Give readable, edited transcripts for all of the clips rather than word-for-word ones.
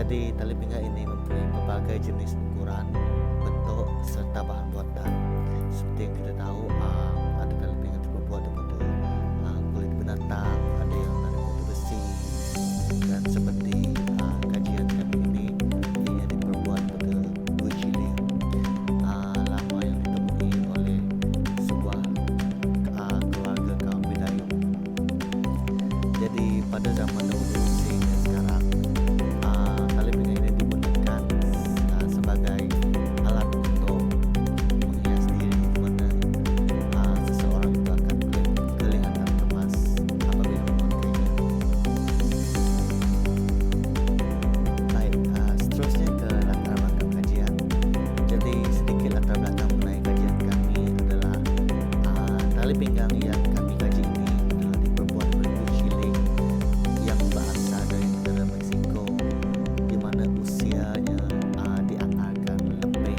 Jadi tali pinggang ini mempunyai berbagai jenis ukuran, bentuk serta bahan buatan. Seperti yang kita tahu, ada tali pinggang terbuat daripada kulit binatang, ada yang dari kulit besi, dan seperti kajian kami ini diperbuat pada 2 shilling lama yang ditemui oleh sebuah keluarga kaum Bidayuh. Jadi pada zaman dahulu sehingga sekarang, tali pinggang ini digunakan sebagai alat untuk menghias diri, di mana seseorang itu akan kelihatan kemas apabila memakainya. Baik, seterusnya ke latar belakang kajian. Jadi sedikit latar belakang mengenai kajian kami adalah tali pinggang yang kami kaji ini adalah diperbuat oleh shilling yang berasal dari negara Meksiko, di mana usianya dianggarkan lebih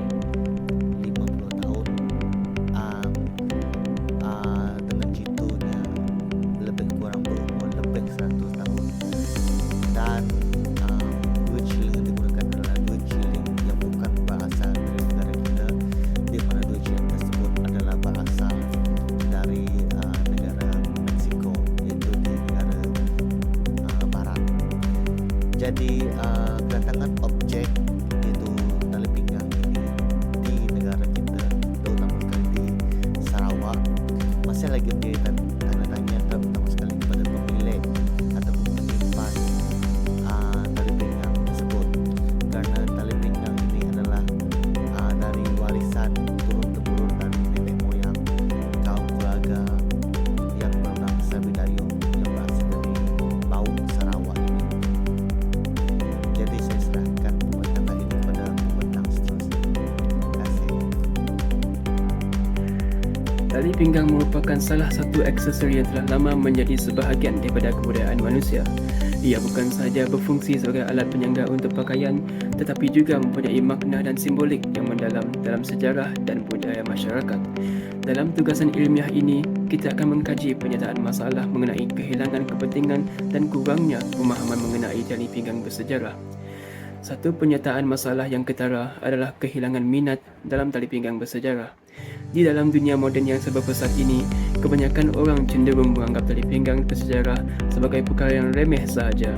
50 tahun, dengan jitunya lebih kurang berumur lebih 100 tahun. Dan duit shilling yang digunakan adalah duit shilling yang bukan berasal dari negara kita, di mana duit shilling tersebut adalah berasal dari negara Meksiko, yaitu di negara barat. Jadi kedatangan objek yaitu tali pinggang ini di negara kita, terutama sekali di Sarawak, masih lagi menjadi tanda tanya, terutama sekali kepada pemilik ataupun penyimpan tali pinggang tersebut, karena tali pinggang ini adalah dari warisan turun temurun dari nenek moyang kaum keluarga yang berbangsa Bidayuh yang berasal dari Bau Sarawak ini. Jadi saya serahkan pembentangan ini kepada pembentang seterusnya. Terima kasih. Tali pinggang merupakan salah satu aksesori yang telah lama menjadi sebahagian daripada kebudayaan manusia. Ia bukan sahaja berfungsi sebagai alat penyangga untuk pakaian, tetapi juga mempunyai makna dan simbolik yang mendalam dalam sejarah dan budaya masyarakat. Dalam tugasan ilmiah ini, kita akan mengkaji penyataan masalah mengenai kehilangan kepentingan dan kurangnya pemahaman mengenai tali pinggang bersejarah. Satu penyataan masalah yang ketara adalah kehilangan minat dalam tali pinggang bersejarah. Di dalam dunia moden yang serba pesat ini, kebanyakan orang cenderung menganggap tali pinggang bersejarah sebagai perkara yang remeh sahaja.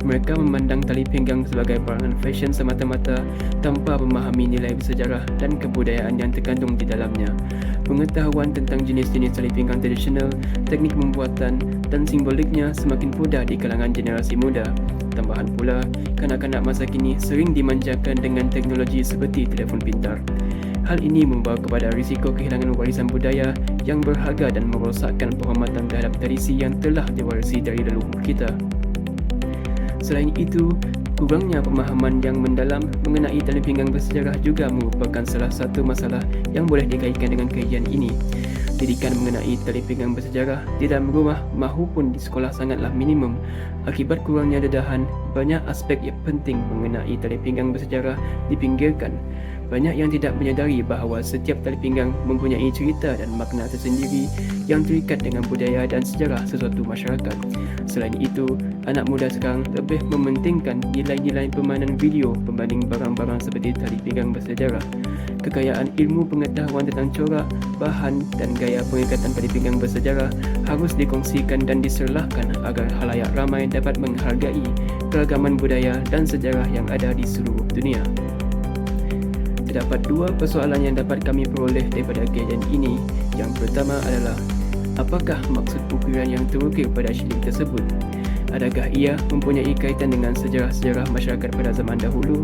Mereka memandang tali pinggang sebagai barangan fashion semata-mata tanpa memahami nilai bersejarah dan kebudayaan yang terkandung di dalamnya. Pengetahuan tentang jenis-jenis tali pinggang tradisional, teknik pembuatan dan simboliknya semakin mudah di kalangan generasi muda. Tambahan pula, kanak-kanak masa kini sering dimanjakan dengan teknologi seperti telefon pintar. Hal ini membawa kepada risiko kehilangan warisan budaya yang berharga dan merosakkan penghormatan terhadap tradisi yang telah diwarisi dari leluhur kita. Selain itu, kurangnya pemahaman yang mendalam mengenai tali pinggang bersejarah juga merupakan salah satu masalah yang boleh dikaitkan dengan kajian ini. Didikan mengenai tali pinggang bersejarah di dalam rumah maupun di sekolah sangatlah minimum. Akibat kurangnya dedahan, banyak aspek yang penting mengenai tali pinggang bersejarah dipinggirkan. Banyak yang tidak menyadari bahawa setiap tali pinggang mempunyai cerita dan makna tersendiri yang terikat dengan budaya dan sejarah sesuatu masyarakat. Selain itu, anak muda sekarang lebih mementingkan nilai-nilai permainan video berbanding barang-barang seperti tali pinggang bersejarah. Kekayaan ilmu pengetahuan tentang corak, bahan dan gaya pengikatan tali pinggang bersejarah harus dikongsikan dan diserlahkan agar khalayak ramai dapat menghargai keragaman budaya dan sejarah yang ada di seluruh dunia. Terdapat 2 persoalan yang dapat kami peroleh daripada kajian ini. Yang pertama adalah, apakah maksud ukiran yang terukir pada shilling tersebut? Adakah ia mempunyai kaitan dengan sejarah-sejarah masyarakat pada zaman dahulu?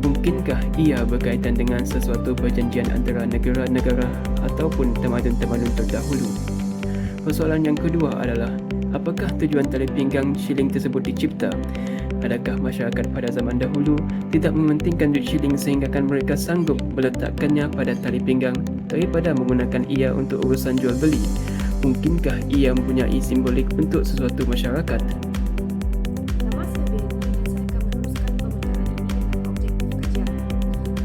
Mungkinkah ia berkaitan dengan sesuatu perjanjian antara negara-negara ataupun tamadun-tamadun terdahulu? Persoalan yang kedua adalah, apakah tujuan tali pinggang shilling tersebut dicipta? Adakah masyarakat pada zaman dahulu tidak mementingkan duit shilling sehinggakan mereka sanggup meletakkannya pada tali pinggang daripada menggunakan ia untuk urusan jual beli? Mungkinkah ia mempunyai simbolik untuk sesuatu masyarakat? Nama saya Beni dan saya akan meneruskan pembincangan ini dengan objektif kajian.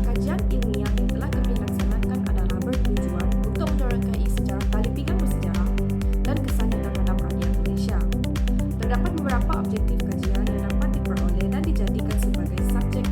Kajian ilmiah yang telah kami laksanakan adalah bertujuan untuk menerangkai sejarah tali pinggang bersejarah dan kesannya terhadap rakyat Malaysia. Terdapat beberapa objektif kajian yang dapat diperoleh dan dijadikan sebagai subjek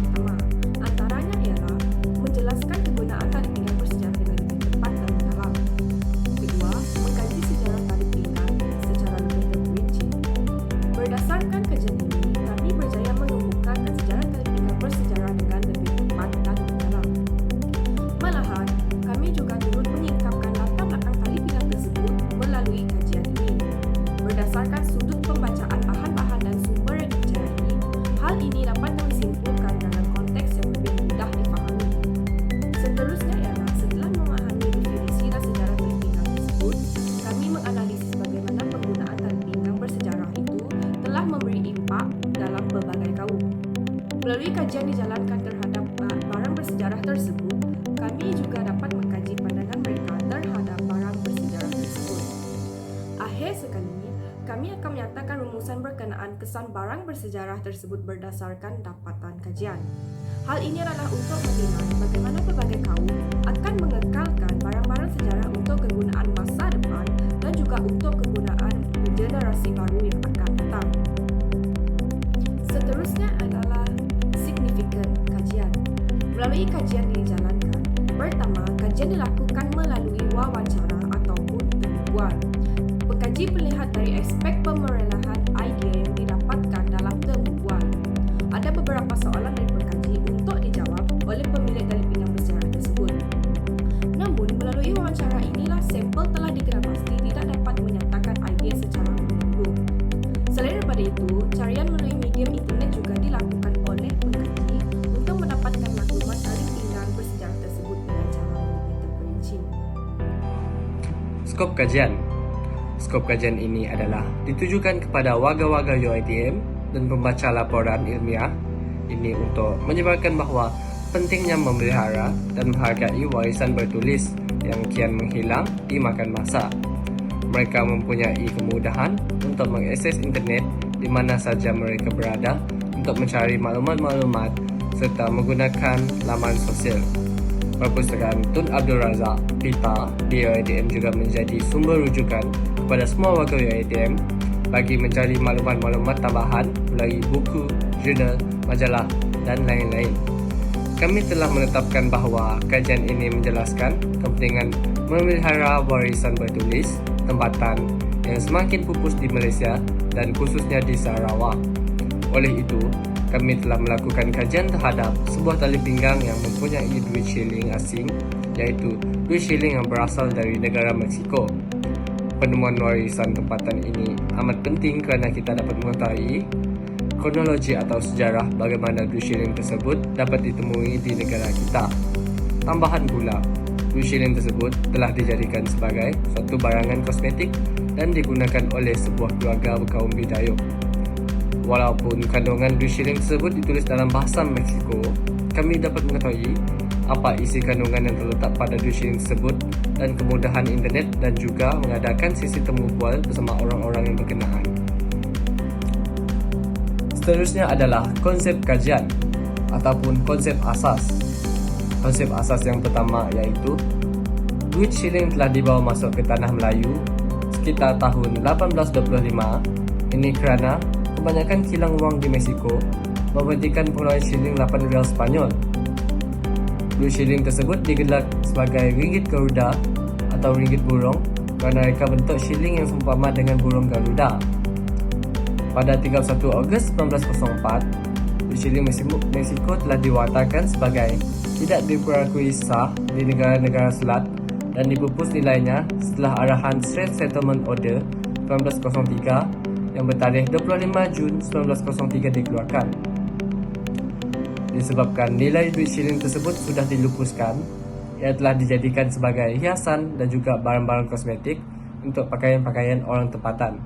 Melalui kajian dijalankan terhadap barang bersejarah tersebut, kami juga dapat mengkaji pandangan mereka terhadap barang bersejarah tersebut. Akhir sekali, kami akan menyatakan rumusan berkenaan kesan barang bersejarah tersebut berdasarkan dapatan kajian. Hal ini adalah untuk menilai bagaimana pelbagai kaum akan mengekalkan barang-barang sejarah untuk kegunaan masa depan dan juga untuk kegunaan generasi baru yang akan datang. Seterusnya adalah signifikan kajian. Melalui kajian dijalankan, pertama, kajian dilakukan melalui wawancara ataupun pembual. Pekaji melihat dari aspek pemerolehan idea yang didapatkan dalam pembual. Ada beberapa soalan dari pekaji untuk dijawab oleh pemilik dari pinggan bersejarah tersebut. Namun, melalui wawancara inilah sampel telah dikira pasti tidak dapat menyatakan idea secara menyeluruh. Selain daripada itu, carian melalui medium internet juga dilakukan oleh pengkaji untuk mendapatkan maklumat dari pinggan bersejarah tersebut dengan cara lebih terperinci. Skop kajian. Skop kajian ini adalah ditujukan kepada warga-warga UiTM dan pembaca laporan ilmiah ini untuk menyebarkan bahawa pentingnya memelihara dan menghargai warisan bertulis yang kian menghilang dimakan masa. Mereka mempunyai kemudahan untuk mengakses internet di mana saja mereka berada untuk mencari maklumat-maklumat serta menggunakan laman sosial. Perpustakaan Tun Abdul Razak Pita di UiTM juga menjadi sumber rujukan kepada semua warga UiTM bagi mencari maklumat-maklumat tambahan melalui buku, jurnal, majalah dan lain-lain. Kami telah menetapkan bahawa kajian ini menjelaskan kepentingan memelihara warisan bertulis tempatan yang semakin pupus di Malaysia dan khususnya di Sarawak. Oleh itu, kami telah melakukan kajian terhadap sebuah tali pinggang yang mempunyai duit shilling asing, iaitu duit shilling yang berasal dari negara Mexico. Penemuan warisan tempatan ini amat penting kerana kita dapat mengetahui kronologi atau sejarah bagaimana duit shilling tersebut dapat ditemui di negara kita. Tambahan pula, duit shilling tersebut telah dijadikan sebagai suatu barangan kosmetik dan digunakan oleh sebuah keluarga berkaum Bidayuh. Walaupun kandungan duit shilling tersebut ditulis dalam bahasa Meksiko, kami dapat mengetahui apa isi kandungan yang terletak pada duit shilling tersebut dan kemudahan internet dan juga mengadakan sesi temu bual bersama orang-orang yang berkenaan. Seterusnya adalah konsep kajian ataupun konsep asas. Konsep asas yang pertama iaitu duit shilling telah dibawa masuk ke tanah Melayu sekitar tahun 1825. Ini kerana kebanyakan kilang wang di Mexico memberikan penggunaan shilling 8 rial Spanyol. Duit shilling tersebut digelar sebagai ringgit Garuda atau ringgit burung kerana mereka bentuk shilling yang seumpama dengan burung Garuda. Pada 31 Ogos 1904, duit shilling Mexico telah diwatakan sebagai tidak diperakui sah di negara-negara selat dan dipupus nilainya setelah arahan Straight Settlement Order 1903 yang bertarikh 25 Jun 1903 dikeluarkan. Disebabkan nilai duit shilling tersebut sudah dilupuskan, ia telah dijadikan sebagai hiasan dan juga barang-barang kosmetik untuk pakaian-pakaian orang tempatan.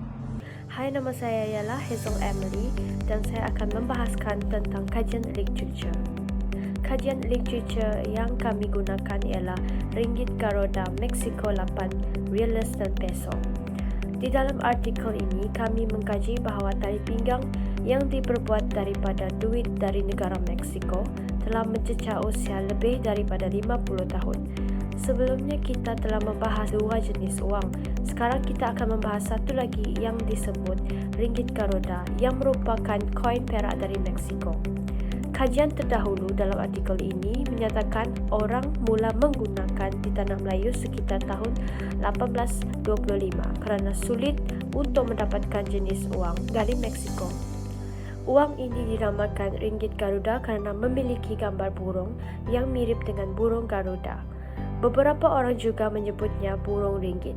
Hai, nama saya ialah Hazel Emily dan saya akan membahaskan tentang kajian literature. Kajian literature yang kami gunakan ialah ringgit Garuda Mexico 8, Reales dan Peso. Di dalam artikel ini, kami mengkaji bahawa tali pinggang yang diperbuat daripada duit dari negara Mexico telah mencecah usia lebih daripada 50 tahun. Sebelumnya kita telah membahas dua jenis wang. Sekarang kita akan membahas satu lagi yang disebut ringgit Garuda yang merupakan koin perak dari Mexico. Kajian terdahulu dalam artikel ini menyatakan orang mula menggunakan di tanah Melayu sekitar tahun 1825 kerana sulit untuk mendapatkan jenis wang dari Mexico. Wang ini dinamakan ringgit Garuda kerana memiliki gambar burung yang mirip dengan burung Garuda. Beberapa orang juga menyebutnya burung ringgit.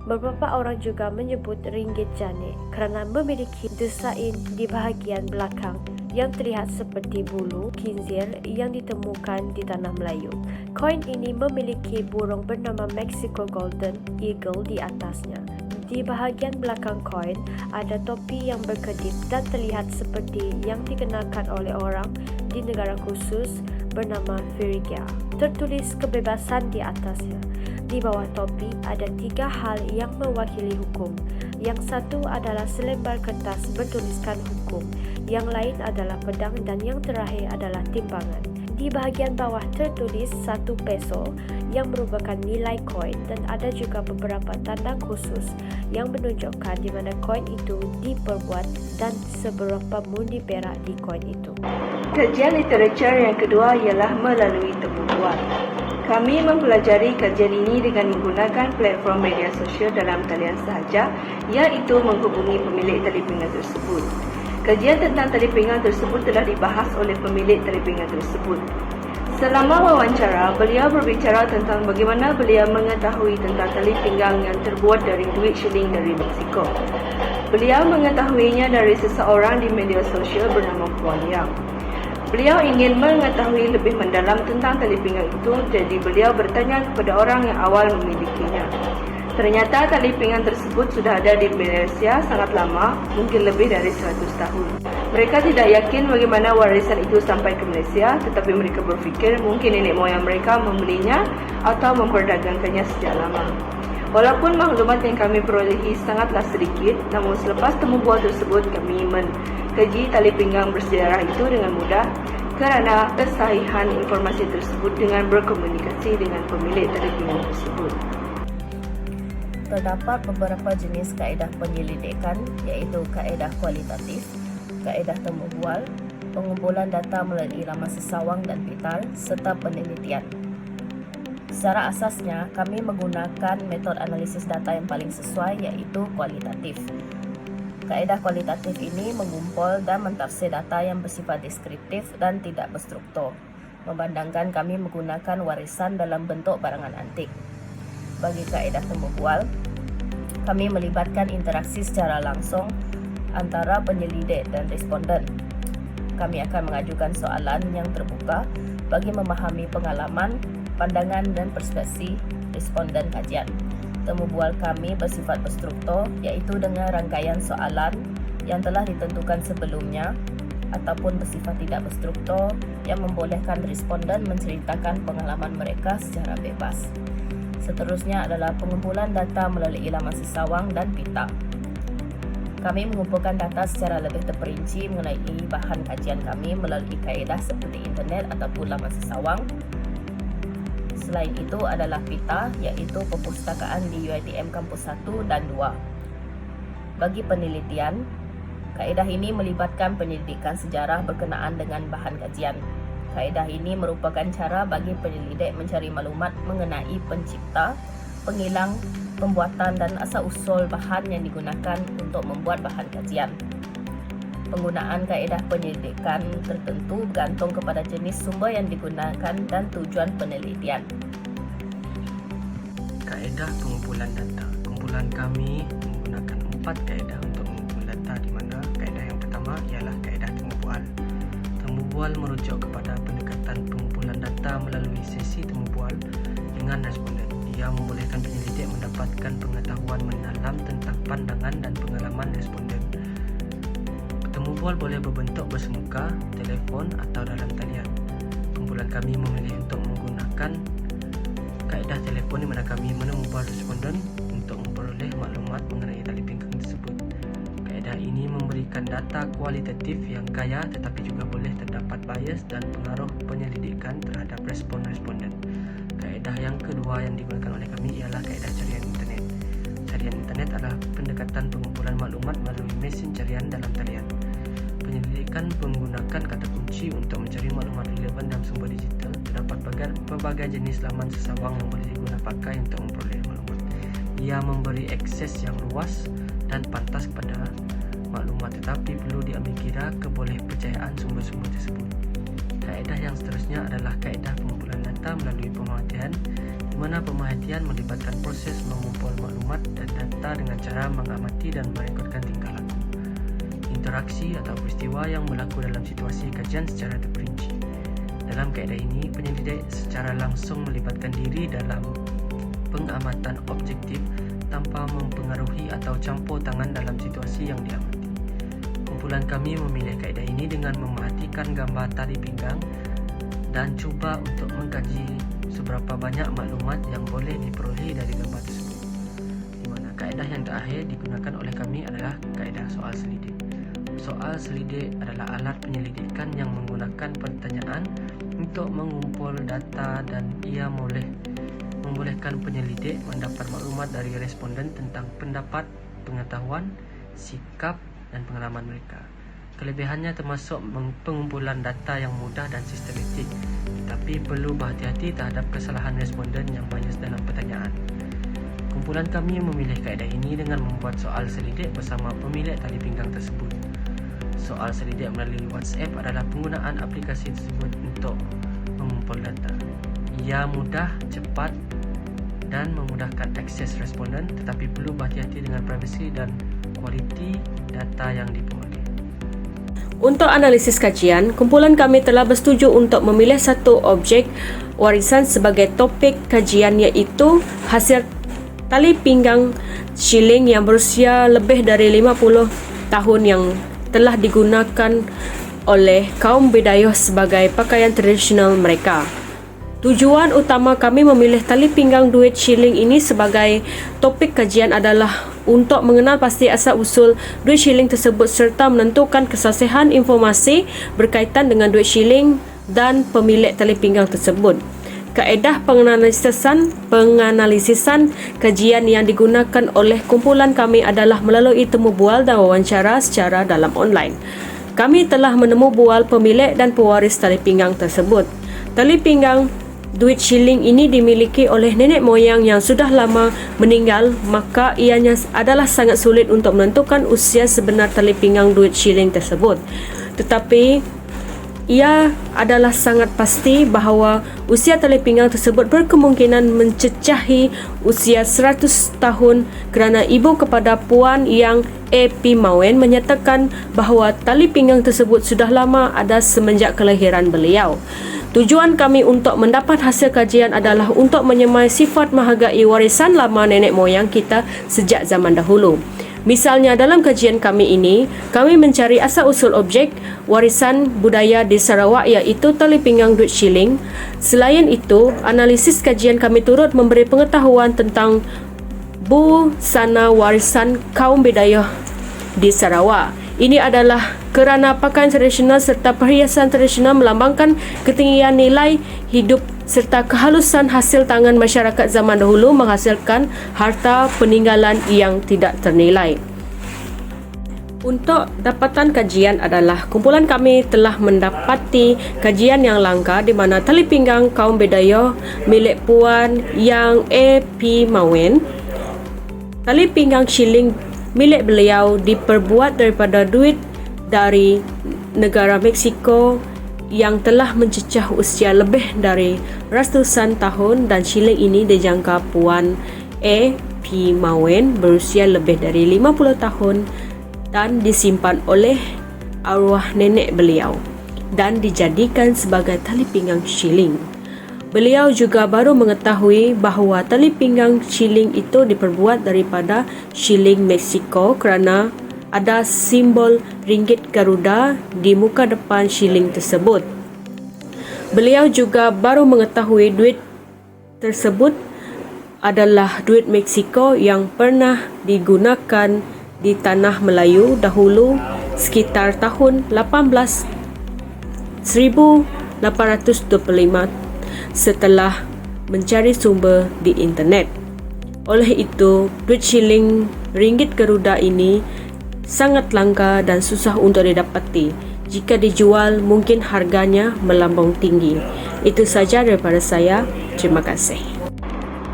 Beberapa orang juga menyebut ringgit jane kerana memiliki desain di bahagian belakang yang terlihat seperti bulu khinzir yang ditemukan di tanah Melayu. Koin ini memiliki burung bernama Mexico Golden Eagle di atasnya. Di bahagian belakang koin ada topi yang berkedip dan terlihat seperti yang dikenakan oleh orang di negara khusus bernama Phrygia. Tertulis kebebasan di atasnya. Di bawah topi ada 3 hal yang mewakili hukum. Yang satu adalah selembar kertas bertuliskan hukum. Yang lain adalah pedang dan yang terakhir adalah timbangan. Di bahagian bawah tertulis 1 peso yang merupakan nilai koin dan ada juga beberapa tanda khusus yang menunjukkan di mana koin itu diperbuat dan seberapa mundi perak di koin itu. Kajian literatur yang kedua ialah melalui temu bual. Kami mempelajari kajian ini dengan menggunakan platform media sosial dalam talian sahaja, iaitu menghubungi pemilik tali pinggang tersebut. Kajian tentang tali pinggang tersebut telah dibahas oleh pemilik tali pinggang tersebut. Selama wawancara, beliau berbicara tentang bagaimana beliau mengetahui tentang tali pinggang yang terbuat dari duit shilling dari Meksiko. Beliau mengetahuinya dari seseorang di media sosial bernama Puan Yang. Beliau ingin mengetahui lebih mendalam tentang tali pinggang itu, jadi beliau bertanya kepada orang yang awal memilikinya. Ternyata tali pinggang tersebut sudah ada di Malaysia sangat lama, mungkin lebih dari 100 tahun. Mereka tidak yakin bagaimana warisan itu sampai ke Malaysia, tetapi mereka berfikir mungkin nenek moyang mereka membelinya atau memperdagangkannya sejak lama. Walaupun maklumat yang kami perolehi sangatlah sedikit, namun selepas temu bual tersebut kami mengkaji tali pinggang bersejarah itu dengan mudah kerana kesahihan informasi tersebut dengan berkomunikasi dengan pemilik tali pinggang tersebut. Terdapat beberapa jenis kaedah penyelidikan, iaitu kaedah kualitatif, kaedah temu bual, pengumpulan data melalui laman sesawang dan pitar, serta penelitian. Secara asasnya, kami menggunakan metod analisis data yang paling sesuai, iaitu kualitatif. Kaedah kualitatif ini mengumpul dan mentafsir data yang bersifat deskriptif dan tidak berstruktur, memandangkan kami menggunakan warisan dalam bentuk barangan antik. Bagi kaedah temu bual, kami melibatkan interaksi secara langsung antara penyelidik dan responden. Kami akan mengajukan soalan yang terbuka bagi memahami pengalaman, pandangan dan perspektif responden kajian. Temu bual kami bersifat berstruktur, iaitu dengan rangkaian soalan yang telah ditentukan sebelumnya, ataupun bersifat tidak berstruktur yang membolehkan responden menceritakan pengalaman mereka secara bebas. Seterusnya adalah pengumpulan data melalui laman sesawang dan pita. Kami mengumpulkan data secara lebih terperinci mengenai bahan kajian kami melalui kaedah seperti internet ataupun laman sesawang. Selain itu adalah pita, iaitu perpustakaan di UiTM Kampus 1 dan 2. Bagi penelitian, kaedah ini melibatkan penyelidikan sejarah berkenaan dengan bahan kajian. Kaedah ini merupakan cara bagi penyelidik mencari maklumat mengenai pencipta, penghilang, pembuatan dan asal-usul bahan yang digunakan untuk membuat bahan kajian. Penggunaan kaedah penyelidikan tertentu bergantung kepada jenis sumber yang digunakan dan tujuan penelitian. Kaedah pengumpulan data. Kumpulan kami menggunakan 4 kaedah untuk mengumpul data, di mana kaedah yang pertama ialah kaedah temu bual. Temu bual merujuk kepada pendekatan pengumpulan data melalui sesi temu bual dengan responden. Ia membolehkan penyelidik mendapatkan pengetahuan mendalam tentang pandangan dan pengalaman responden. Temu bual boleh berbentuk bersemuka, telefon atau dalam talian. Kumpulan kami memilih untuk menggunakan kaedah telefon di mana kami menemui responden untuk memperoleh maklumat mengenai tali pinggang tersebut. Kaedah ini memberikan data kualitatif yang kaya, tetapi juga boleh terdapat bias dan pengaruh penyelidikan terhadap responden. Kaedah yang kedua yang digunakan oleh kami ialah kaedah carian internet. Carian internet adalah pendekatan pengumpulan maklumat melalui mesin carian dalam talian. Penyelidikan menggunakan kata kunci untuk mencari maklumat relevan dalam sumber digital. Terdapat berbagai jenis laman sesawang yang boleh digunakan pakai untuk memperoleh maklumat. Ia memberi akses yang luas dan pantas kepada maklumat, tetapi perlu diambil kira kebolehpercayaan sumber-sumber tersebut. Kaedah yang seterusnya adalah kaedah pengumpulan data melalui pemerhatian, di mana pemerhatian melibatkan proses mengumpul maklumat dan data dengan cara mengamati dan merekodkan tingkah laku. interaksi atau peristiwa yang berlaku dalam situasi kajian secara terperinci. Dalam kaedah ini, penyelidik secara langsung melibatkan diri dalam pengamatan objektif tanpa mempengaruhi atau campur tangan dalam situasi yang diamati. Kumpulan kami memilih kaedah ini dengan memerhatikan gambar tali pinggang dan cuba untuk mengkaji seberapa banyak maklumat yang boleh diperoleh dari gambar tersebut. Di mana kaedah yang terakhir digunakan oleh kami adalah kaedah soal selidik. Soal selidik adalah alat penyelidikan yang menggunakan pertanyaan untuk mengumpul data dan ia membolehkan penyelidik mendapat maklumat dari responden tentang pendapat, pengetahuan, sikap dan pengalaman mereka. Kelebihannya termasuk pengumpulan data yang mudah dan sistematik, tetapi perlu berhati-hati terhadap kesalahan responden yang bias dalam pertanyaan. Kumpulan kami memilih kaedah ini dengan membuat soal selidik bersama pemilik tali pinggang tersebut. Soal selidik melalui WhatsApp adalah penggunaan aplikasi tersebut untuk mengumpul data. Ia mudah, cepat dan memudahkan akses responden, tetapi perlu berhati-hati dengan privasi dan kualiti data yang diperoleh. Untuk analisis kajian, kumpulan kami telah bersetuju untuk memilih satu objek warisan sebagai topik kajian, iaitu hasil tali pinggang shilling yang berusia lebih dari 50 tahun yang telah digunakan oleh kaum Bidayuh sebagai pakaian tradisional mereka. Tujuan utama kami memilih tali pinggang duit shilling ini sebagai topik kajian adalah untuk mengenal pasti asal-usul duit shilling tersebut serta menentukan kesahihan informasi berkaitan dengan duit shilling dan pemilik tali pinggang tersebut. Kaedah penganalisisan kajian yang digunakan oleh kumpulan kami adalah melalui temu bual dan wawancara secara dalam online. Kami telah menemu bual pemilik dan pewaris tali pinggang tersebut. Tali pinggang duit shilling ini dimiliki oleh nenek moyang yang sudah lama meninggal, maka ianya adalah sangat sulit untuk menentukan usia sebenar tali pinggang duit shilling tersebut. Tetapi ia adalah sangat pasti bahawa usia tali pinggang tersebut berkemungkinan mencecahi usia 100 tahun kerana ibu kepada Puan Yang A.P. Mawen menyatakan bahawa tali pinggang tersebut sudah lama ada semenjak kelahiran beliau. Tujuan kami untuk mendapat hasil kajian adalah untuk menyemai sifat menghargai warisan lama nenek moyang kita sejak zaman dahulu. Misalnya dalam kajian kami ini, kami mencari asal-usul objek warisan budaya di Sarawak iaitu tali pinggang duit shilling. Selain itu, analisis kajian kami turut memberi pengetahuan tentang busana warisan kaum Bidayuh di Sarawak. Ini adalah kerana pakaian tradisional serta perhiasan tradisional melambangkan ketinggian nilai hidup serta kehalusan hasil tangan masyarakat zaman dahulu menghasilkan harta peninggalan yang tidak ternilai. Untuk dapatan kajian adalah kumpulan kami telah mendapati kajian yang langka di mana tali pinggang kaum Bidayuh milik Puan Yang A.P. Mawen, tali pinggang shilling milik beliau diperbuat daripada duit dari negara Meksiko yang telah mencecah usia lebih dari ratusan tahun dan shilling ini dijangka Puan A.P. Mawen berusia lebih dari 50 tahun dan disimpan oleh arwah nenek beliau dan dijadikan sebagai tali pinggang shilling. Beliau juga baru mengetahui bahawa tali pinggang shilling itu diperbuat daripada shilling Meksiko kerana ada simbol ringgit Garuda di muka depan shilling tersebut. Beliau juga baru mengetahui duit tersebut adalah duit Meksiko yang pernah digunakan di tanah Melayu dahulu sekitar tahun 1825 setelah mencari sumber di internet. Oleh itu, duit shilling ringgit Garuda ini sangat langka dan susah untuk didapati. Jika dijual, mungkin harganya melambung tinggi. Itu saja daripada saya. Terima kasih.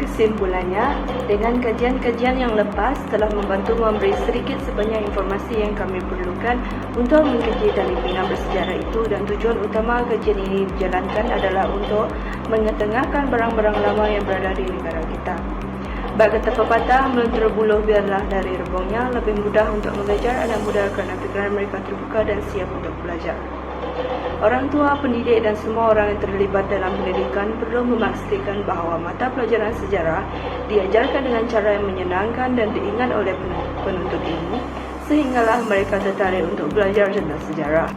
Kesimpulannya, dengan kajian-kajian yang lepas telah membantu memberi sedikit sebanyak informasi yang kami perlukan untuk mengkaji tali pinggang bersejarah itu, dan tujuan utama kajian ini dijalankan adalah untuk mengetengahkan barang-barang lama yang berada di negara kita. Bak kata pepatah, melentera buluh biarlah dari rebungnya. Lebih mudah untuk mengajar adalah mudah kerana fikiran mereka terbuka dan siap untuk belajar. Orang tua, pendidik dan semua orang yang terlibat dalam pendidikan perlu memastikan bahawa mata pelajaran sejarah diajarkan dengan cara yang menyenangkan dan diingat oleh penuntut ilmu sehinggalah mereka tertarik untuk belajar tentang sejarah.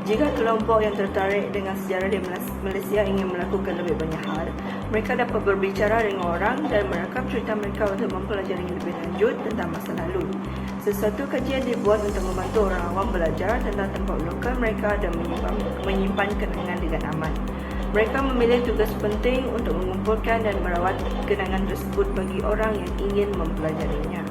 Jika kelompok yang tertarik dengan sejarah di Malaysia ingin melakukan lebih banyak hal, mereka dapat berbicara dengan orang dan merakam cerita mereka untuk mempelajari lebih lanjut tentang masa lalu. Sesuatu kajian dibuat untuk membantu orang awam belajar tentang tempat lokal mereka dan menyimpan kenangan dengan aman. Mereka memilih tugas penting untuk mengumpulkan dan merawat kenangan tersebut bagi orang yang ingin mempelajarinya.